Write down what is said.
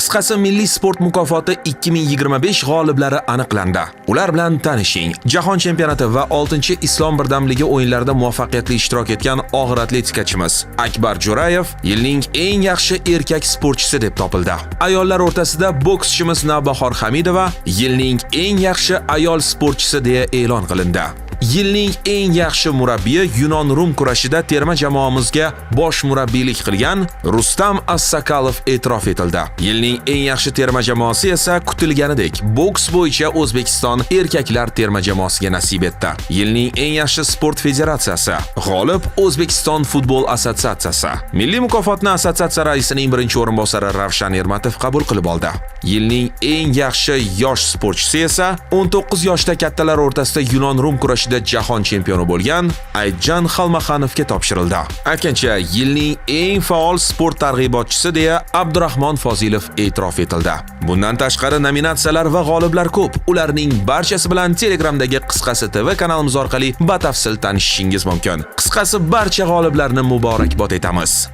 Qisqasi milliy sport mukofoti 2025 g'oliblari aniqlandi. Ular bilan tanishing. Jahon chempionati va 6-Islom birdamligi o'yinlarida muvaffaqiyatli ishtirok etgan og'ir atletikachimiz Akbar Jo'rayev yilning eng yaxshi erkak sportchisi deb topildi. Ayollar o'rtasida bokschimiz Navbahor Hamidova yilning eng yaxshi ayol sportchisi deya e'lon qilindi. Yilning eng yaxshi murabbiyi Yunon-Rum kurashida terma jamoamizga bosh murabbiylik qilgan Rustam Assakalov e'tirof etildi. Yilning eng yaxshi terma jamoasi esa kutilganidek boks bo'yicha O'zbekiston erkaklar terma jamoasiga nasib etdi. Yilning eng yaxshi sport federatsiyasi g'olib O'zbekiston futbol assotsiatsiyasi. Milliy mukofotni assotsiatsiya raisining birinchi o'rinbosari Ravshan Ermatov qabul qilib oldi. Yilning eng yaxshi yosh sportchisi esa 19 yoshda kattalar o'rtasida Yunon-Rum kurashida jahon chempioni bo'lgan Aytjan Xalmaxanovga topshirildi. Aksincha, yilning eng faol sport targ'ibotchisi deya Abdurahmon Fozilov e'tirof etildi. Bundan tashqari nominatsiyalar va g'oliblar ko'p. Ularning barchasi bilan Telegramdagi Qisqasi TV kanalimiz orqali batafsil tanishishingiz mumkin. Qisqasi barcha g'oliblarni muborakbod etamiz.